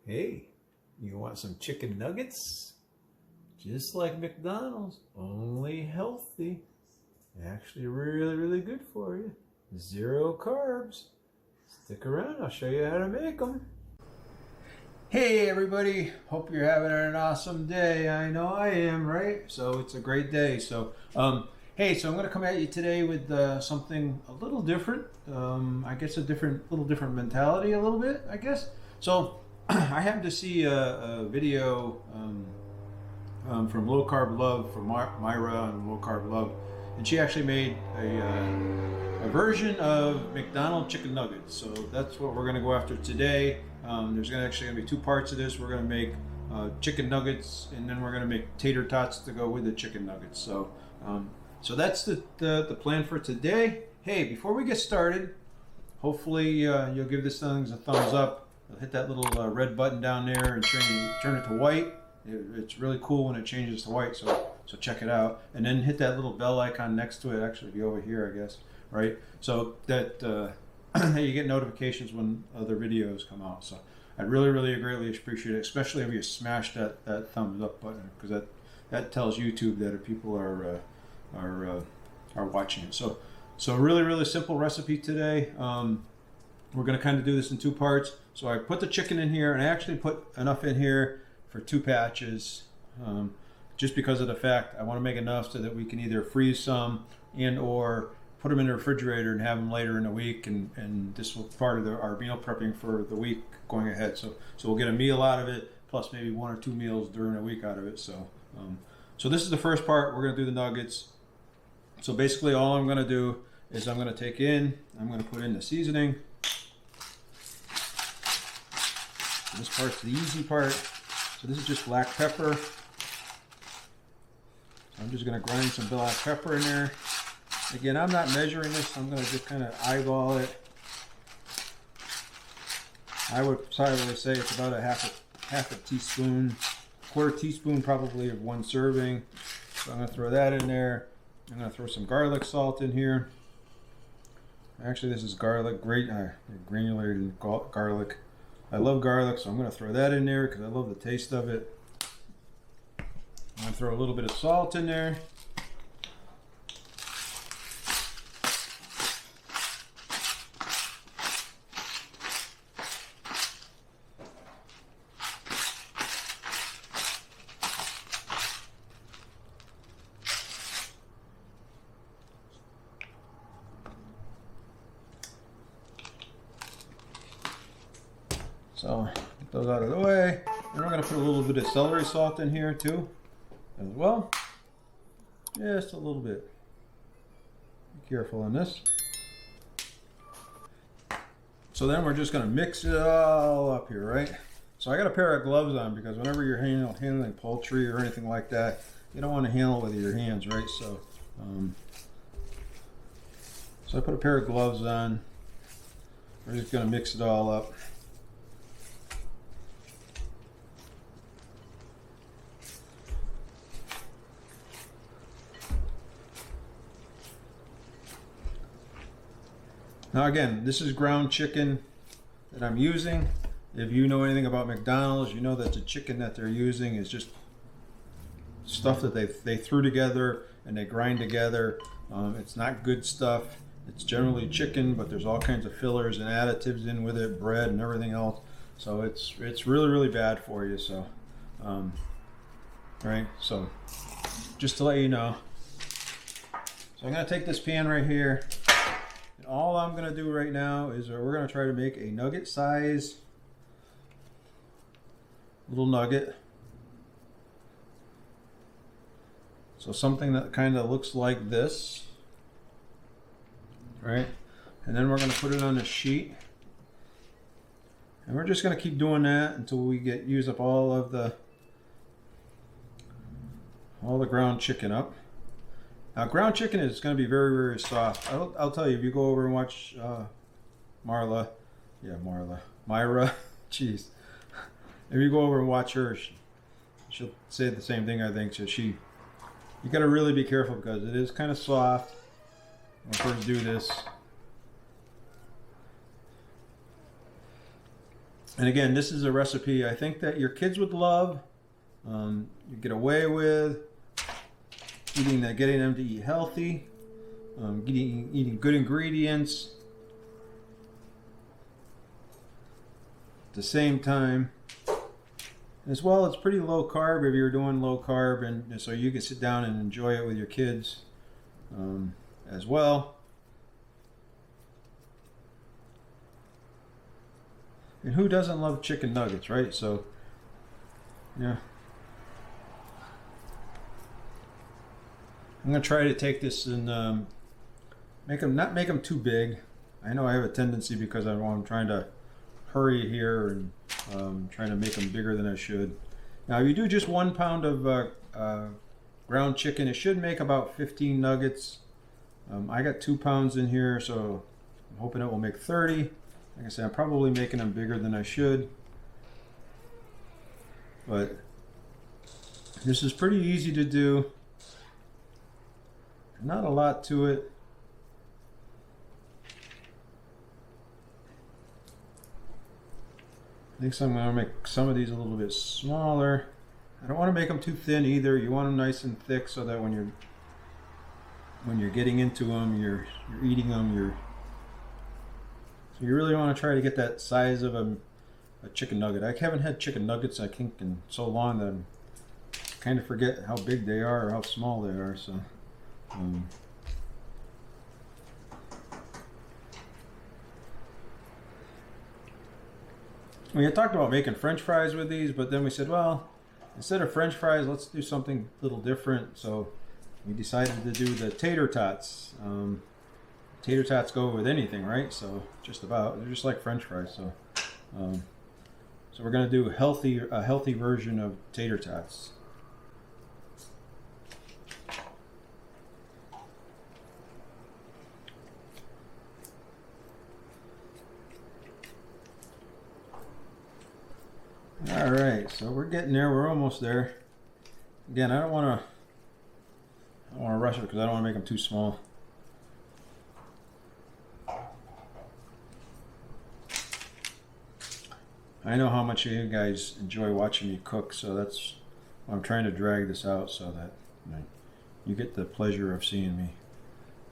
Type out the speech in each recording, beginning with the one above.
Hey, you want some chicken nuggets? Just like McDonald's, only healthy. Actually really good for you. Zero carbs. Stick around, I'll show you how to make them. Hey everybody, hope you're having an awesome day. I know I am, right? So it's a great day. Hey, so I'm going to come at you today with something a little different. I guess a little different mentality a little bit, I guess. So I happened to see a video from Low Carb Love, from Mayra and Low Carb Love, and she actually made a version of McDonald's chicken nuggets. So that's what we're going to go after today. There's actually going to be two parts of this. We're going to make chicken nuggets, and then we're going to make tater tots to go with the chicken nuggets. So that's the plan for today. Hey, before we get started, hopefully you'll give this thing a thumbs up. Hit that little red button down there and turn it to white. It's really cool when it changes to white, so check it out. And then hit that little bell icon next to it. Actually, be over here, I guess, right? So that you get notifications when other videos come out. So I'd really greatly appreciate it, especially if you smash that thumbs up button, because that tells YouTube that people are watching it. So really simple recipe today. We're going to kind of do this in two parts. So I put the chicken in here, and I actually put enough in here for 2 patches, just because of the fact I want to make enough so that we can either freeze some and or put them in the refrigerator and have them later in the week, and this will be part of our meal prepping for the week going ahead. So we'll get a meal out of it, plus maybe 1 or 2 meals during the week out of it. So this is the first part. We're going to do the nuggets. So basically all I'm going to do is I'm going to put in the seasoning. This part's the easy part. So this is just black pepper. So I'm just going to grind some black pepper in there. Again, I'm not measuring this. I'm going to just kind of eyeball it. I would probably say it's about a half a teaspoon, quarter teaspoon probably of 1 serving. So I'm going to throw that in there. I'm going to throw some garlic salt in here. Actually, this is garlic, granulated garlic. I love garlic, so I'm going to throw that in there because I love the taste of it. I'm going to throw a little bit of salt in there. So get those out of the way. And we're going to put a little bit of celery salt in here too, as well. Just a little bit. Be careful on this. So then we're just going to mix it all up here, right? So I got a pair of gloves on because whenever you're handling poultry or anything like that, you don't want to handle it with your hands, right? So I put a pair of gloves on. We're just going to mix it all up. Now again, this is ground chicken that I'm using. If you know anything about McDonald's, you know that the chicken that they're using is just stuff that they threw together and they grind together. It's not good stuff. It's generally chicken, but there's all kinds of fillers and additives in with it, bread and everything else. So it's really bad for you. So, right. So just to let you know. So I'm gonna take this pan right here. All I'm going to do right now is we're going to try to make a nugget size little nugget. So something that kind of looks like this, right? And then we're going to put it on a sheet. And we're just going to keep doing that until we use up all the ground chicken up. Now, ground chicken is going to be very soft. I'll tell you, if you go over and watch Mayra, jeez. If you go over and watch her, she'll say the same thing, I think. So you got to really be careful because it is kind of soft when we first do this. And again, this is a recipe I think that your kids would love. You get away with getting them to eat healthy, eating good ingredients. At the same time, as well, it's pretty low carb if you're doing low carb, and so you can sit down and enjoy it with your kids as well. And who doesn't love chicken nuggets, right? So, yeah. I'm gonna try to take this and not make them too big. I know I have a tendency because I'm trying to hurry here and trying to make them bigger than I should. Now, if you do just 1 pound of ground chicken, it should make about 15 nuggets. I got 2 pounds in here, so I'm hoping it will make 30. Like I said, I'm probably making them bigger than I should. But this is pretty easy to do. Not a lot to it. I think I'm going to make some of these a little bit smaller. I don't want to make them too thin either. You want them nice and thick so that when you're getting into them, you're eating them. So you really want to try to get that size of a chicken nugget. I haven't had chicken nuggets, I think, in so long that I kind of forget how big they are or how small they are. So. We had talked about making French fries with these, but then we said, well, instead of French fries, let's do something a little different. So we decided to do the tater tots. Tater tots go with anything, right? So just about, they're just like French fries. So, so we're gonna do a healthy version of tater tots. All right, so we're getting there. We're almost there. Again, I don't want to rush it because I don't want to make them too small. I know how much you guys enjoy watching me cook, so that's why I'm trying to drag this out so that you get the pleasure of seeing me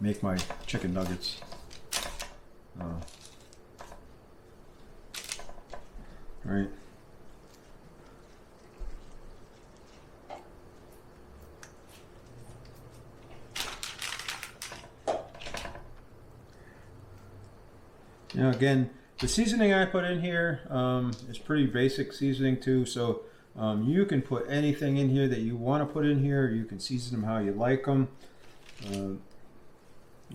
make my chicken nuggets. Right. Now again, the seasoning I put in here is pretty basic seasoning too, so you can put anything in here that you want to put in here. You can season them how you like them. If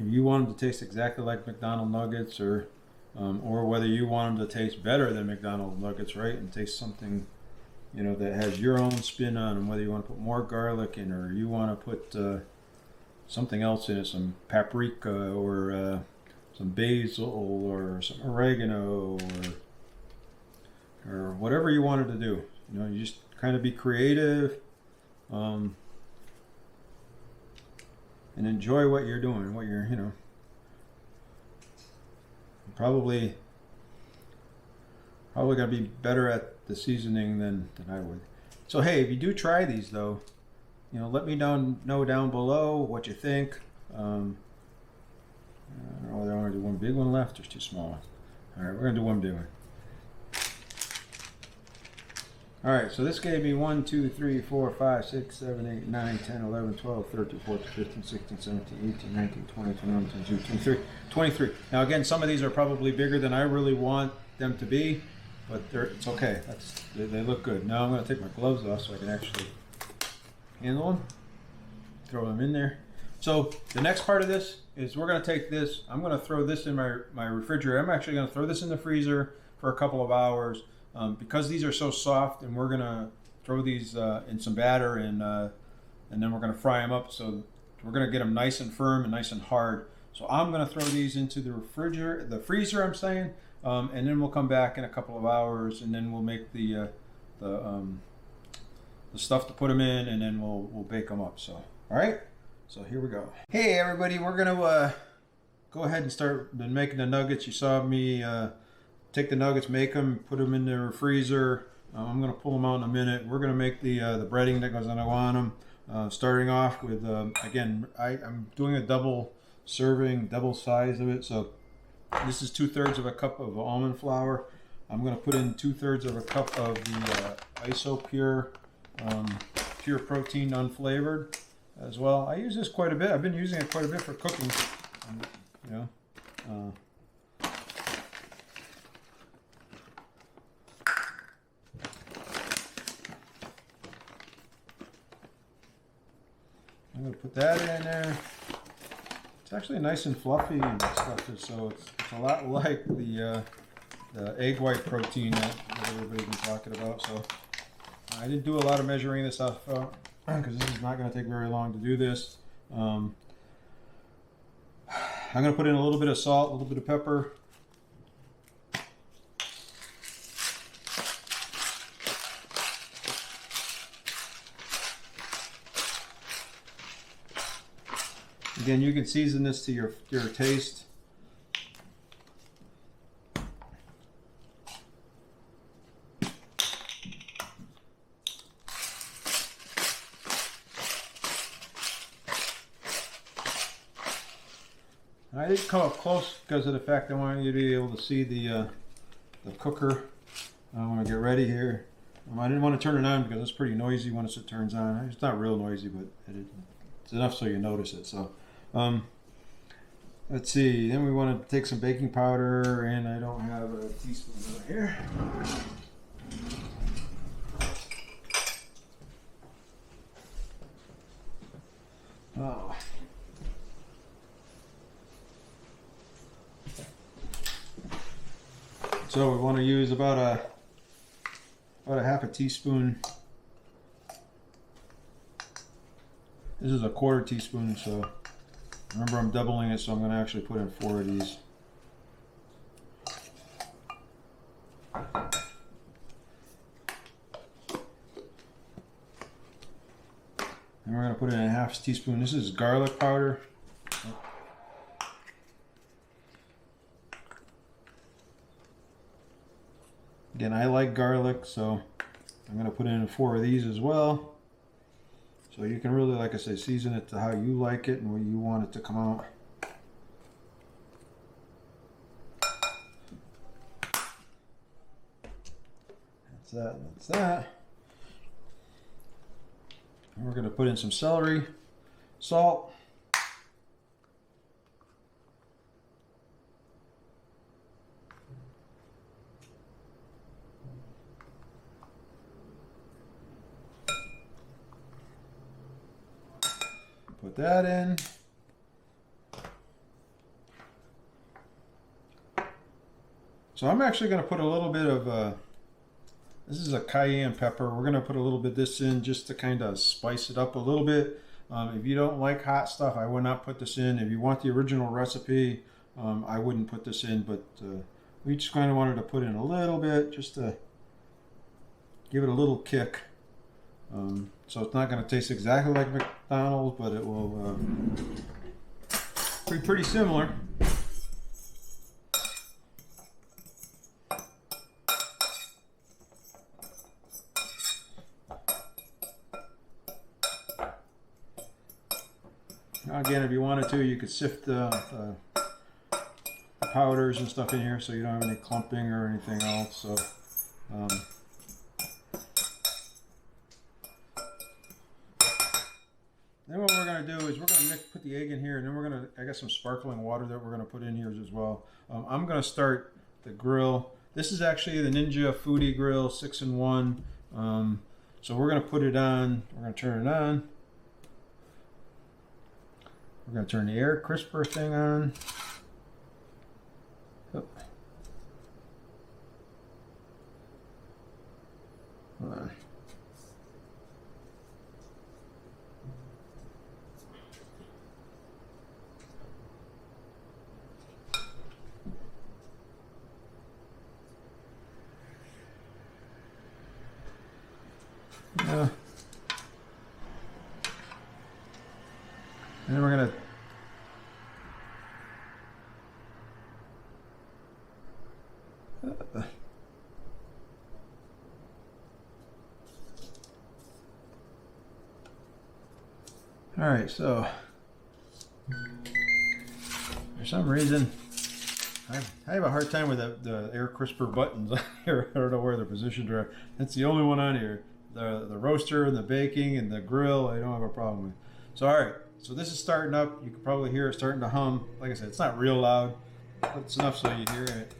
you want them to taste exactly like McDonald's nuggets, or whether you want them to taste better than McDonald's nuggets, right, and taste something, you know, that has your own spin on them. Whether you want to put more garlic in, or you want to put something else in it, some paprika or some basil or some oregano or whatever you wanted to do. You know, you just kind of be creative and enjoy what you're doing, what you're, you know, probably gonna be better at the seasoning than I would. So hey, if you do try these though, you know, let me know down below what you think. I don't know whether I want to do one big one left or two small ones. All right, we're going to do one big one. All right, so this gave me 1, 2, 3, 4, 5, 6, 7, 8, 9, 10, 11, 12, 13, 14, 15, 16, 17, 18, 19, 20, 21, 22, 23, 23. Now again, some of these are probably bigger than I really want them to be, but it's okay. They look good. Now I'm going to take my gloves off so I can actually handle them. Throw them in there. So the next part of this is we're going to take this, I'm going to throw this in my refrigerator. I'm actually going to throw this in the freezer for a couple of hours because these are so soft, and we're going to throw these in some batter and then we're going to fry them up. So we're going to get them nice and firm and nice and hard. So I'm going to throw these into the freezer, I'm saying, and then we'll come back in a couple of hours, and then we'll make the stuff to put them in, and then we'll bake them up. So, all right. So here we go. Hey everybody, we're gonna go ahead and start making the nuggets. You saw me take the nuggets, make them, put them in the freezer. I'm going to pull them out in a minute. We're going to make the breading that goes on them. Starting off with, again, I'm doing a double serving, double size of it. So this is 2/3 of a cup of almond flour. I'm going to put in 2/3 of a cup of the ISO pure protein unflavored as well. I use this quite a bit. I've been using it quite a bit for cooking. You know. I'm going to put that in there. It's actually nice and fluffy and stuff, so it's a lot like the egg white protein that everybody's been talking about. So I didn't do a lot of measuring this stuff because this is not going to take very long to do this. I'm going to put in a little bit of salt, a little bit of pepper. Again, you can season this to your taste. I didn't come up close because of the fact I wanted you to be able to see the cooker when I get ready here. I didn't want to turn it on because it's pretty noisy once it turns on. It's not real noisy, but it's enough so you notice it. So let's see. Then we want to take some baking powder, and I don't have a teaspoon over here. Oh. So we want to use about a half a teaspoon. This is a 1/4 teaspoon, so remember I'm doubling it, so I'm going to actually put in 4 of these. And we're going to put in a half teaspoon. This is garlic powder. Again, I like garlic, so I'm going to put in 4 of these as well. So you can really, like I say, season it to how you like it and what you want it to come out. That's that, that's that. And we're going to put in some celery, salt, put that in. So I'm actually going to put a little bit of, this is a cayenne pepper. We're going to put a little bit of this in just to kind of spice it up a little bit. If you don't like hot stuff, I would not put this in. If you want the original recipe, I wouldn't put this in, but we just kind of wanted to put in a little bit just to give it a little kick. So it's not going to taste exactly like McDonald's, but it will be pretty similar. Now again, if you wanted to, you could sift the powders and stuff in here so you don't have any clumping or anything else. So then what we're going to do is we're going to put the egg in here, and then we're going to, I got some sparkling water that we're going to put in here as well. I'm going to start the grill. This is actually the Ninja Foodie Grill 6-in-1. So we're going to put it on. We're going to turn it on. We're going to turn the air crisper thing on. Hold on. Yeah. And then we're going to All right, so for some reason, I have a hard time with the air crisper buttons on here. I don't know where they're positioned. That's the only one on here. The roaster and the baking and the grill, I don't have a problem with. So all right, so this is starting up. You can probably hear it starting to hum. Like I said, it's not real loud, but it's enough so you hear it.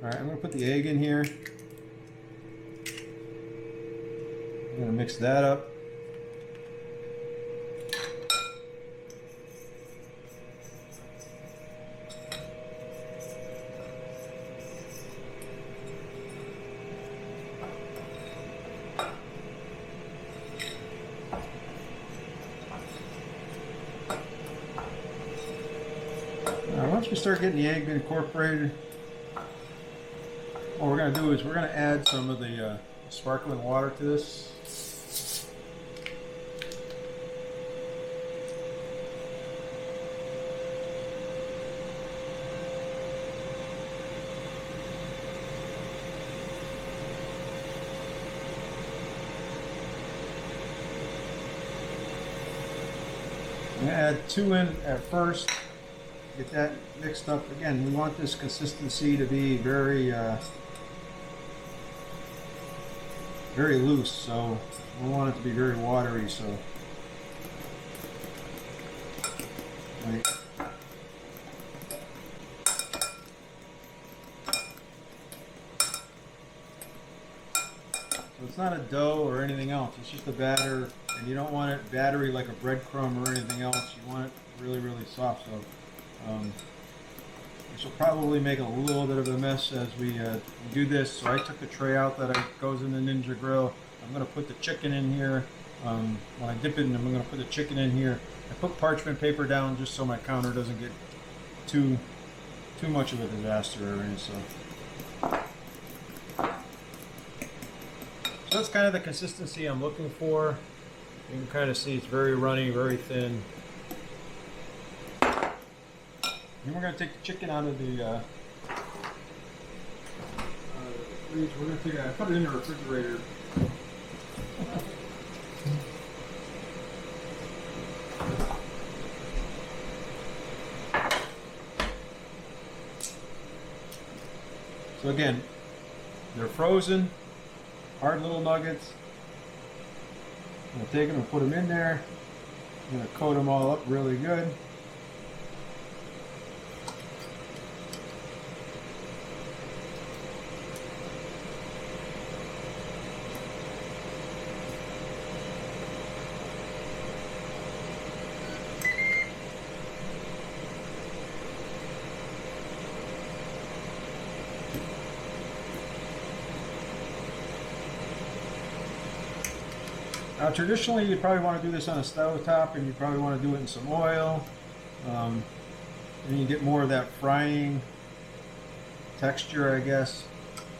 All right, I'm gonna put the egg in here. I'm gonna mix that up. Once we start getting the egg incorporated, what we're going to do is we're going to add some of the sparkling water to this. I'm going to add 2 in at first. Get that mixed up. Again, we want this consistency to be very very loose, so we want it to be very watery. So right. So it's not a dough or anything else, it's just a batter, and you don't want it battery like a breadcrumb or anything else. You want it really, really soft. So this will probably make a little bit of a mess as we do this. So I took the tray out that goes in the Ninja Grill. I'm going to put the chicken in here. When I dip it in, I'm going to put the chicken in here. I put parchment paper down just so my counter doesn't get too much of a disaster or anything. So that's kind of the consistency I'm looking for. You can kind of see it's very runny, very thin. Then we're going to take the chicken out of the fridge. We're going to take it, I put it in the refrigerator. So again, they're frozen, hard little nuggets. I'm going to take them and put them in there. I'm going to coat them all up really good. Now, traditionally, you'd probably want to do this on a stove top, and you probably want to do it in some oil. And you get more of that frying texture, I guess.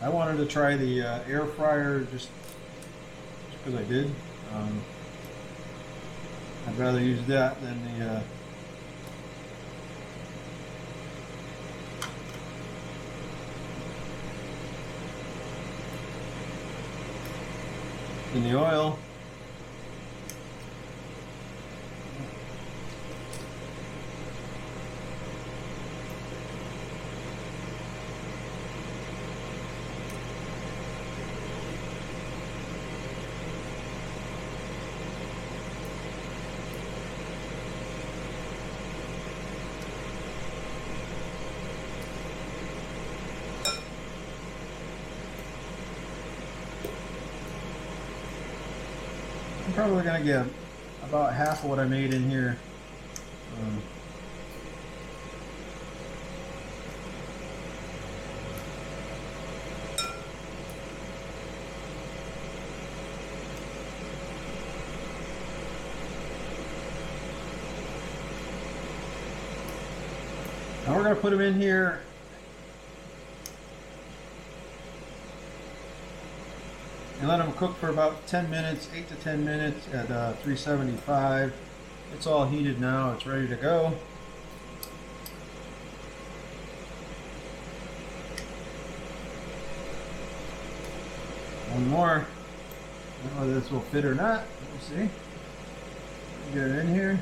I wanted to try the air fryer just because I did. I'd rather use that than the oil. I'm probably going to get about half of what I made in here. Now we're going to put them in here. And let them cook for about 10 minutes, 8 to 10 minutes at 375. It's all heated now, it's ready to go. One more. I don't know whether this will fit or not. We'll see. Get it in here.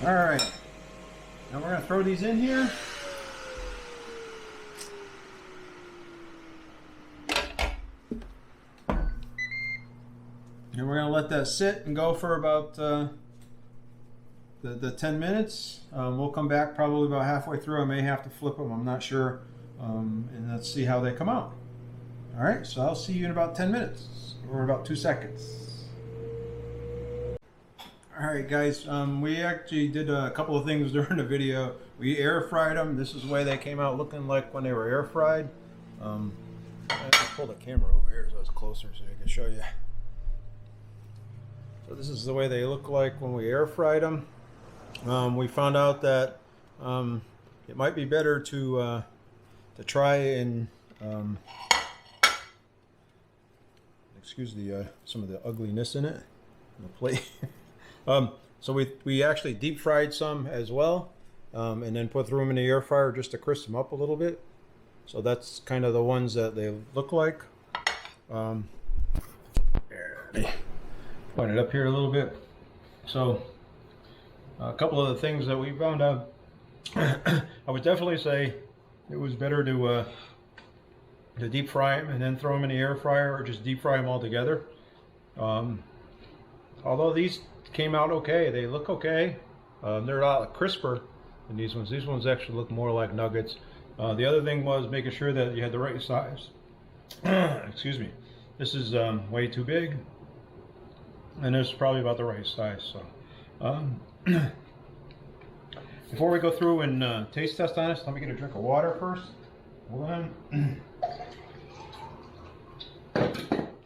All right, now we're going to throw these in here. And we're going to let that sit and go for about the 10 minutes. We'll come back probably about halfway through. I may have to flip them, I'm not sure. And let's see how they come out. All right, so I'll see you in about 10 minutes, or about 2 seconds. All right, guys, we actually did a couple of things during the video. We air fried them. This is the way they came out looking like when they were air fried. I have to pull the camera over here so it's closer so I can show you. So this is the way they look like when we air fried them. We found out that it might be better to try and excuse the some of the ugliness in it, in the plate. So we actually deep fried some as well, and then threw them in the air fryer just to crisp them up a little bit. So that's kind of the ones that they look like. Point it up here a little bit. So a couple of the things that we found out, I would definitely say it was better to deep fry them and then throw them in the air fryer, or just deep fry them all together. Although these came out okay, they look okay. They're a lot crisper than these ones. These ones actually look more like nuggets. The other thing was making sure that you had the right size. Excuse me. This is way too big, and this is probably about the right size. So before we go through and taste test on this, let me get a drink of water first. Hold on.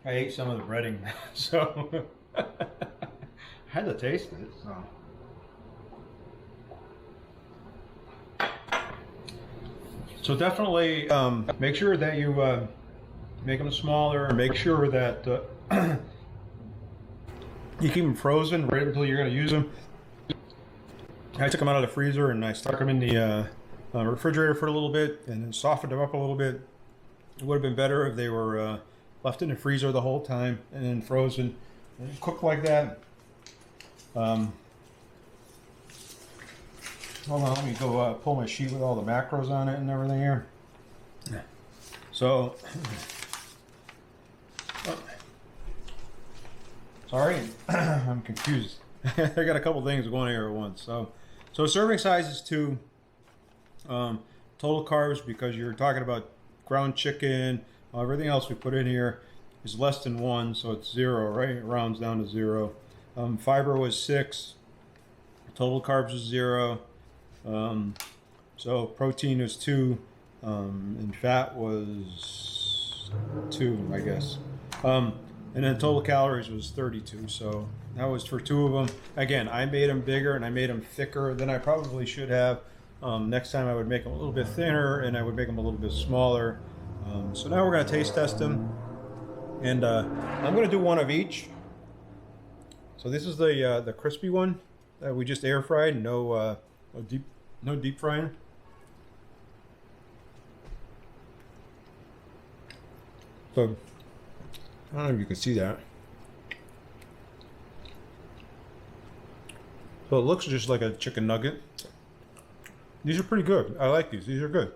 I ate some of the breading, so I had to taste it. So definitely make sure that you make them smaller. Make sure that you keep them frozen right until you're going to use them. I took them out of the freezer and I stuck them in the refrigerator for a little bit and then softened them up a little bit. It would have been better if they were left in the freezer the whole time and then frozen and cooked like that. Hold on, let me go pull my sheet with all the macros on it and everything here. So, sorry, I'm confused. I got a couple things going here at once. So serving size is 2. Total carbs, because you're talking about ground chicken, everything else we put in here is less than 1, so it's 0, right? It rounds down to 0. Fiber was 6. Total carbs was 0. So protein was 2, and fat was 2, I guess. And then total calories was 32. So that was for 2 of them. Again, I made them bigger and I made them thicker than I probably should have. Next time I would make them a little bit thinner and I would make them a little bit smaller. So now we're going to taste test them, and I'm going to do one of each. So this is the crispy one that we just air fried. No deep frying. So I don't know if you can see that. So it looks just like a chicken nugget. These are pretty good. I like these. These are good.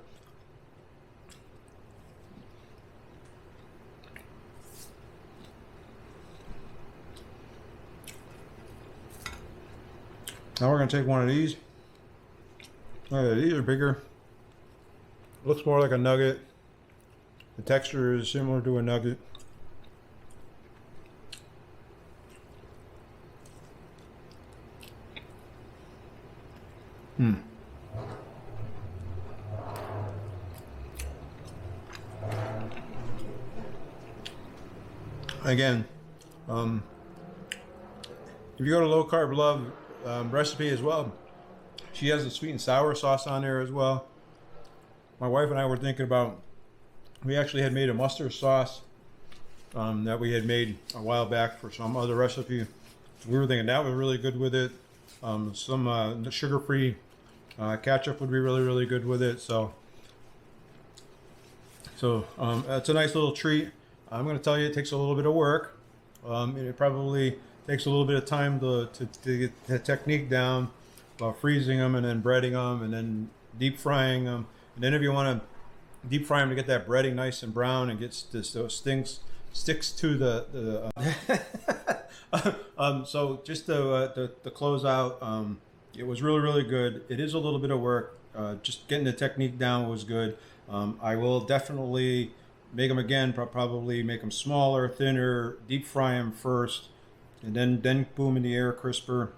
Now we're going to take one of these. These are bigger. Looks more like a nugget. The texture is similar to a nugget. Again, if you go to Low Carb Love recipe as well, she has a sweet and sour sauce on there as well. My wife and I were thinking about, we actually had made a mustard sauce that we had made a while back for some other recipe. We were thinking that was really good with it. Some sugar-free ketchup would be really, really good with it. So it's a nice little treat. I'm going to tell you, it takes a little bit of work. It probably takes a little bit of time to get the technique down about freezing them and then breading them and then deep frying them. And then if you want to deep fry them to get that breading nice and brown and gets this sticks to the so just to close out, it was really, really good. It is a little bit of work. Just getting the technique down was good. I will definitely make them again, probably make them smaller, thinner, deep fry them first, and then boom in the air crisper.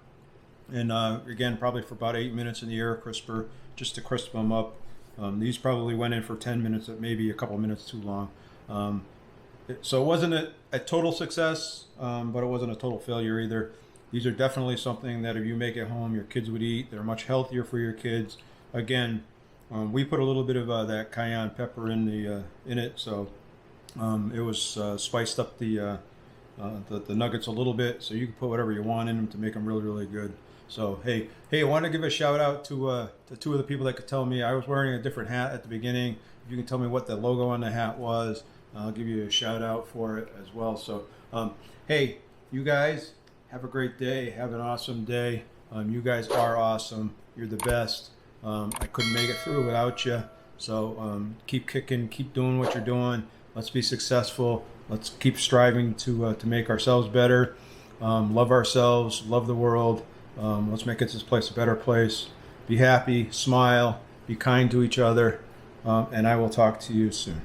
And again, probably for about 8 minutes in the air crisper, just to crisp them up. These probably went in for 10 minutes, maybe a couple minutes too long. So it wasn't a total success, but it wasn't a total failure either. These are definitely something that if you make at home, your kids would eat. They're much healthier for your kids. Again, we put a little bit of that cayenne pepper in it, so it was spiced up the nuggets a little bit. So you can put whatever you want in them to make them really, really good. So hey, I want to give a shout out to two of the people that could tell me. I was wearing a different hat at the beginning. If you can tell me what the logo on the hat was, I'll give you a shout out for it as well. So hey, you guys have a great day. Have an awesome day. You guys are awesome. You're the best. I couldn't make it through without you. So keep kicking, keep doing what you're doing. Let's be successful. Let's keep striving to make ourselves better. Love ourselves. Love the world. Let's make this place a better place. Be happy, smile, be kind to each other, and I will talk to you soon.